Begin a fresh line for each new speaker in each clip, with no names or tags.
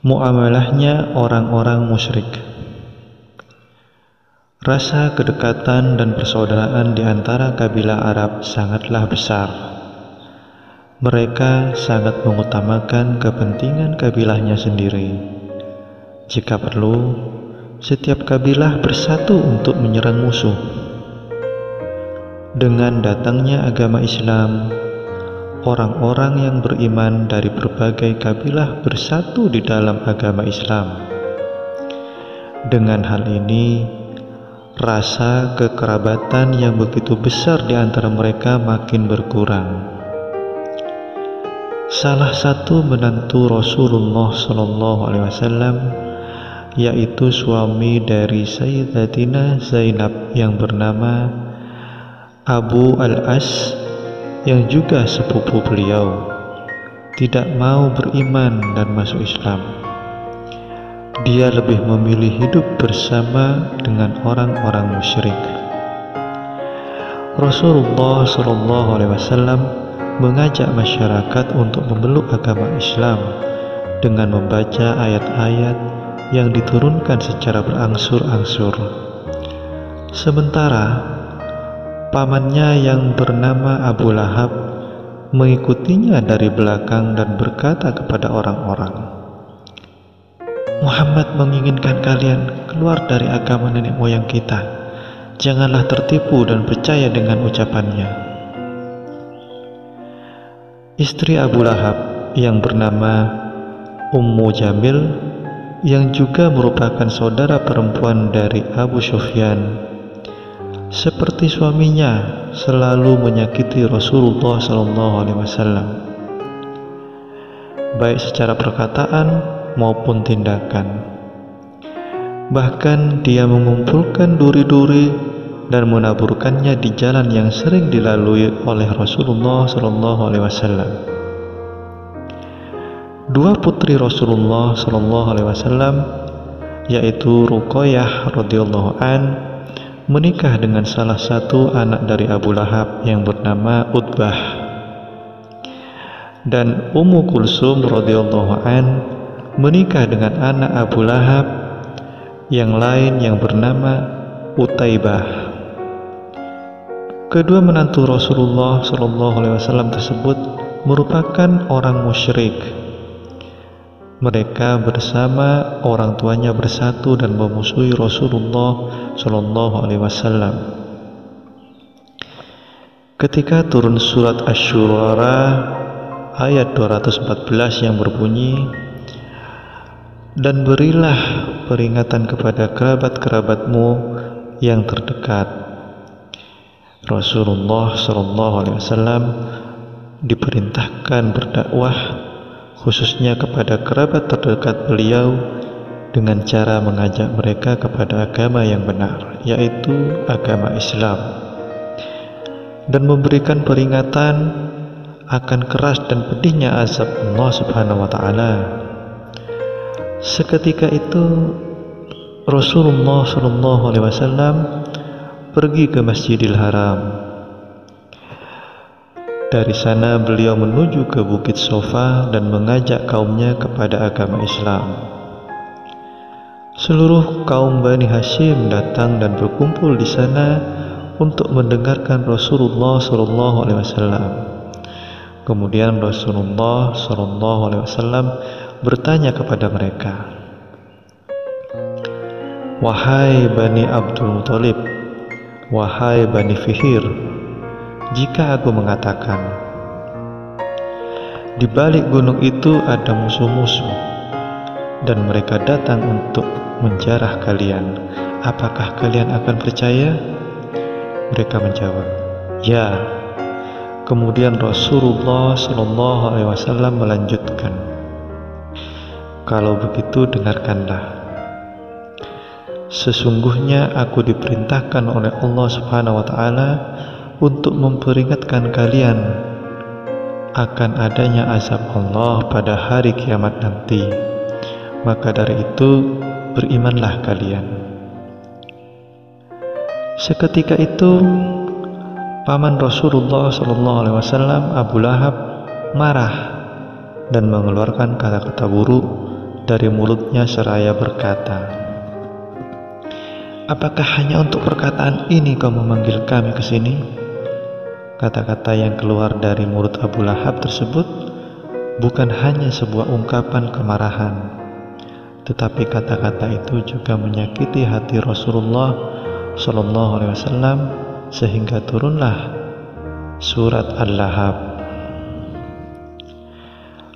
Muamalahnya orang-orang musyrik. Rasa kedekatan dan persaudaraan di antara kabilah Arab sangatlah besar. Mereka sangat mengutamakan kepentingan kabilahnya sendiri. Jika perlu, setiap kabilah bersatu untuk menyerang musuh. Dengan datangnya agama Islam, orang-orang yang beriman dari berbagai kabilah bersatu di dalam agama Islam. Dengan hal ini, rasa kekerabatan yang begitu besar di antara mereka makin berkurang. Salah satu menantu Rasulullah SAW, yaitu suami dari Sayyidatina Zainab yang bernama Abu Al-As, yang juga sepupu beliau, tidak mau beriman dan masuk Islam. Dia lebih memilih hidup bersama dengan orang-orang musyrik. Rasulullah SAW mengajak masyarakat untuk memeluk agama Islam dengan membaca ayat-ayat yang diturunkan secara berangsur-angsur. Sementara pamannya yang bernama Abu Lahab mengikutinya dari belakang dan berkata kepada orang-orang, "Muhammad menginginkan kalian keluar dari agama nenek moyang kita. Janganlah tertipu dan percaya dengan ucapannya." Istri Abu Lahab yang bernama Ummu Jamil, yang juga merupakan saudara perempuan dari Abu Sufyan, seperti suaminya selalu menyakiti Rasulullah SAW, baik secara perkataan maupun tindakan. Bahkan dia mengumpulkan duri-duri dan menaburkannya di jalan yang sering dilalui oleh Rasulullah SAW. Dua putri Rasulullah SAW, yaitu Ruqayyah radhiyallahu an, menikah dengan salah satu anak dari Abu Lahab yang bernama Utbah, dan Ummu Kulsum radhiyallahu an menikah dengan anak Abu Lahab yang lain yang bernama Utaibah. Kedua menantu Rasulullah SAW tersebut merupakan orang musyrik. Mereka bersama orang tuanya bersatu dan memusuhi Rasulullah SAW. Ketika turun surat Asy-Syu'ara ayat 214 yang berbunyi, "Dan berilah peringatan kepada kerabat-kerabatmu yang terdekat." Rasulullah SAW diperintahkan berdakwah khususnya kepada kerabat terdekat beliau dengan cara mengajak mereka kepada agama yang benar, yaitu agama Islam, dan memberikan peringatan akan keras dan pedihnya azab Allah Subhanahu wa Ta'ala. Seketika itu Rasulullah SAW pergi ke Masjidil Haram. Dari sana beliau menuju ke Bukit Sofa dan mengajak kaumnya kepada agama Islam. Seluruh kaum Bani Hashim datang dan berkumpul di sana untuk mendengarkan Rasulullah SAW. Kemudian Rasulullah SAW bertanya kepada mereka, "Wahai Bani Abdul Muthalib, wahai Bani Fihir, jika aku mengatakan di balik gunung itu ada musuh-musuh dan mereka datang untuk menjarah kalian, apakah kalian akan percaya?" Mereka menjawab, "Ya." Kemudian Rasulullah SAW melanjutkan, "Kalau begitu dengarkanlah. Sesungguhnya aku diperintahkan oleh Allah Subhanahu wa Ta'ala untuk memperingatkan kalian akan adanya azab Allah pada hari kiamat nanti. Maka dari itu berimanlah kalian." Seketika itu paman Rasulullah SAW, Abu Lahab, marah dan mengeluarkan kata-kata buruk dari mulutnya seraya berkata, "Apakah hanya untuk perkataan ini kau memanggil kami ke sini?" Kata-kata yang keluar dari mulut Abu Lahab tersebut bukan hanya sebuah ungkapan kemarahan, tetapi kata-kata itu juga menyakiti hati Rasulullah Shallallahu Alaihi Wasallam sehingga turunlah surat Al-Lahab.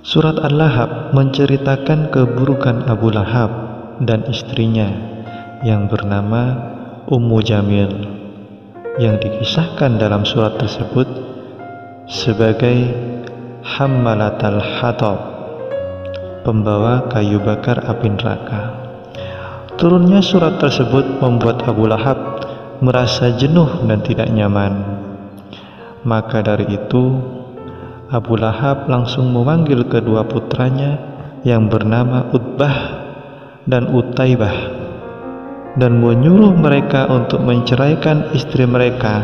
Surat Al-Lahab menceritakan keburukan Abu Lahab dan istrinya yang bernama Ummu Jamil, yang dikisahkan dalam surat tersebut sebagai Hammalatal Hatab, pembawa kayu bakar api neraka. Turunnya surat tersebut membuat Abu Lahab merasa jenuh dan tidak nyaman. Maka dari itu Abu Lahab langsung memanggil kedua putranya yang bernama Utbah dan Utaibah dan menyuruh mereka untuk menceraikan istri mereka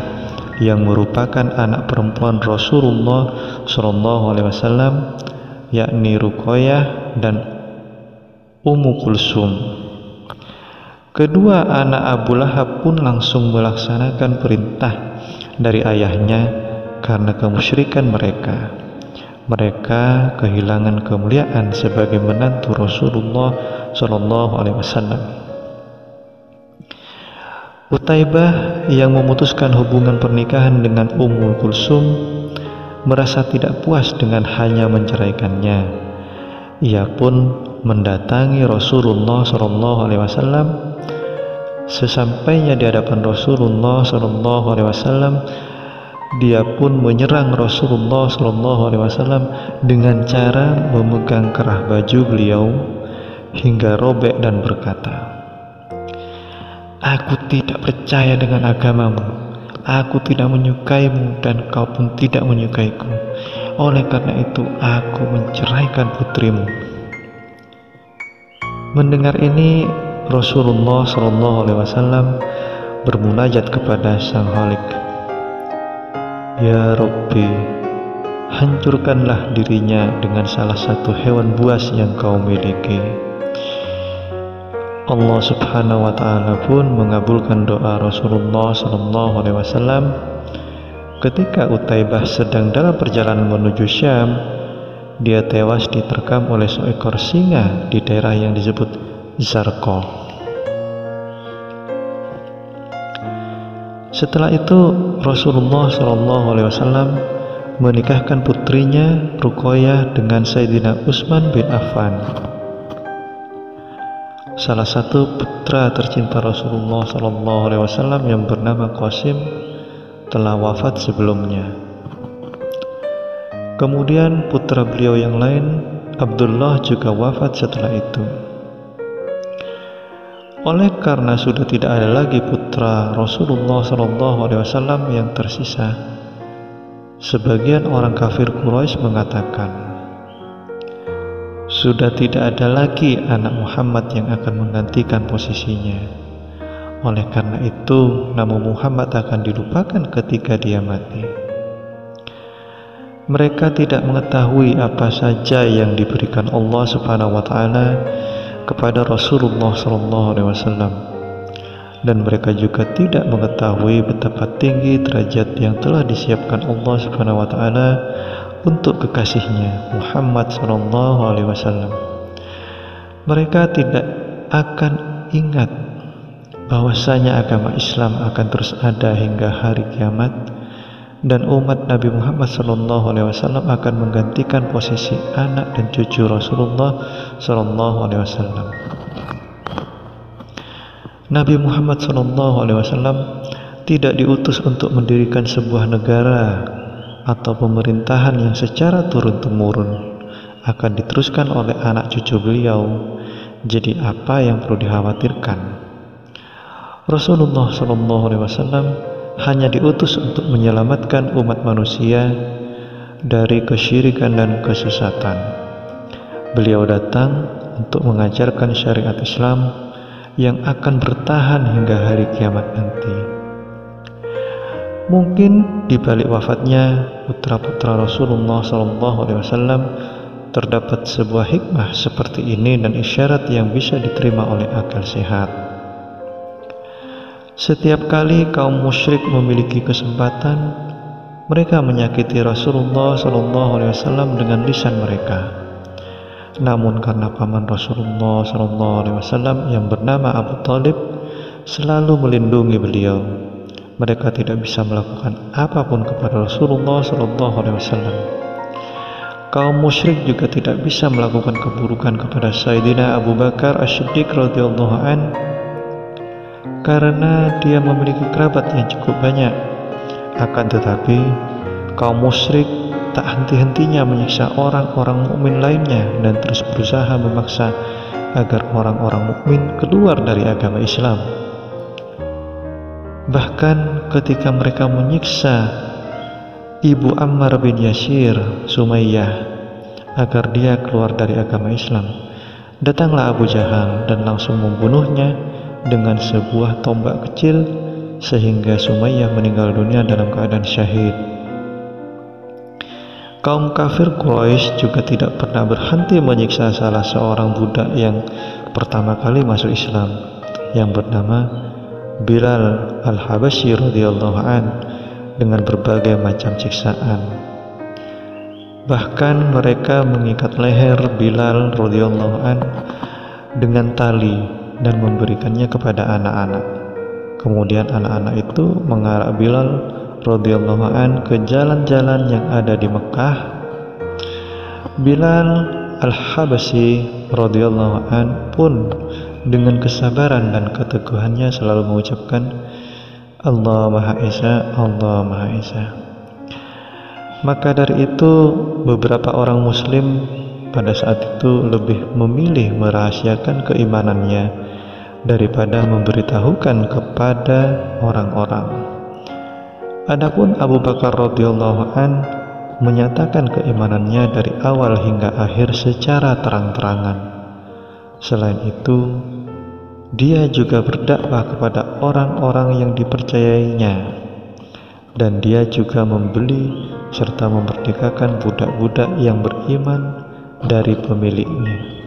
yang merupakan anak perempuan Rasulullah SAW, yakni Ruqayyah dan Ummu Kulsum. Kedua anak Abu Lahab pun langsung melaksanakan perintah dari ayahnya karena kemusyrikan mereka. Mereka kehilangan kemuliaan sebagai menantu Rasulullah SAW. Utaibah yang memutuskan hubungan pernikahan dengan Ummu Kulsum merasa tidak puas dengan hanya menceraikannya. Ia pun mendatangi Rasulullah SAW. Sesampainya di hadapan Rasulullah SAW, dia pun menyerang Rasulullah SAW dengan cara memegang kerah baju beliau hingga robek dan berkata, "Aku tidak percaya dengan agamamu. Aku tidak menyukaimu dan kau pun tidak menyukaiku. Oleh karena itu aku menceraikan putrimu." Mendengar ini, Rasulullah SAW bermunajat kepada Sang Khalik, "Ya Rabbi, hancurkanlah dirinya dengan salah satu hewan buas yang kau miliki." Allah Subhanahu wa Ta'ala pun mengabulkan doa Rasulullah SAW. Ketika Utaibah sedang dalam perjalanan menuju Syam, dia tewas diterkam oleh seekor singa di daerah yang disebut Zarqa. Setelah itu Rasulullah SAW menikahkan putrinya Ruqayyah dengan Sayyidina Utsman bin Affan, salah satu putra tercinta Rasulullah SAW yang bernama Qasim telah wafat sebelumnya. Kemudian putra beliau yang lain, Abdullah, juga wafat setelah itu. Oleh karena sudah tidak ada lagi putra Rasulullah SAW yang tersisa, sebagian orang kafir Quraisy mengatakan, sudah tidak ada lagi anak Muhammad yang akan menggantikan posisinya. Oleh karena itu, nama Muhammad akan dilupakan ketika dia mati. Mereka tidak mengetahui apa saja yang diberikan Allah Subhanahu wa Ta'ala kepada Rasulullah SAW, dan mereka juga tidak mengetahui betapa tinggi derajat yang telah disiapkan Allah Subhanahu wa Ta'ala untuk kekasihnya Muhammad SAW. Mereka tidak akan ingat bahwasanya agama Islam akan terus ada hingga hari kiamat, dan umat Nabi Muhammad SAW akan menggantikan posisi anak dan cucu Rasulullah SAW. Nabi Muhammad SAW tidak diutus untuk mendirikan sebuah negara atau pemerintahan yang secara turun-temurun akan diteruskan oleh anak cucu beliau. Jadi apa yang perlu dikhawatirkan? Rasulullah SAW hanya diutus untuk menyelamatkan umat manusia dari kesyirikan dan kesesatan. Beliau datang untuk mengajarkan syariat Islam yang akan bertahan hingga hari kiamat nanti. Mungkin di balik wafatnya putra-putra Rasulullah SAW terdapat sebuah hikmah seperti ini dan isyarat yang bisa diterima oleh akal sehat. Setiap kali kaum musyrik memiliki kesempatan, mereka menyakiti Rasulullah SAW dengan lisan mereka. Namun karena paman Rasulullah SAW yang bernama Abu Thalib selalu melindungi beliau, mereka tidak bisa melakukan apapun kepada Rasulullah SAW. Kaum musyrik juga tidak bisa melakukan keburukan kepada Sayyidina Abu Bakar As-Siddiq radhiyallahu an karena dia memiliki kerabat yang cukup banyak. Akan tetapi kaum musyrik tak henti-hentinya menyiksa orang-orang mukmin lainnya dan terus berusaha memaksa agar orang-orang mukmin keluar dari agama Islam. Bahkan ketika mereka menyiksa ibu Ammar bin Yasir, Sumayyah, agar dia keluar dari agama Islam, datanglah Abu Jahal dan langsung membunuhnya dengan sebuah tombak kecil sehingga Sumayyah meninggal dunia dalam keadaan syahid. Kaum kafir Quraisy juga tidak pernah berhenti menyiksa salah seorang budak yang pertama kali masuk Islam, yang bernama Bilal Al-Habasyi radhiyallahu an, dengan berbagai macam siksaan. Bahkan mereka mengikat leher Bilal radhiyallahu an dengan tali dan memberikannya kepada anak-anak. Kemudian anak-anak itu mengarak Bilal radhiyallahu an ke jalan-jalan yang ada di Mekah. Bilal Al-Habasyi radhiyallahu an pun dengan kesabaran dan keteguhannya selalu mengucapkan Allah Maha Esa, Allah Maha Esa. Maka dari itu beberapa orang muslim pada saat itu lebih memilih merahasiakan keimanannya daripada memberitahukan kepada orang-orang. Adapun Abu Bakar radhiyallahu an menyatakan keimanannya dari awal hingga akhir secara terang-terangan. Selain itu, dia juga berdakwah kepada orang-orang yang dipercayainya, dan dia juga membeli serta memerdekakan budak-budak yang beriman dari pemiliknya.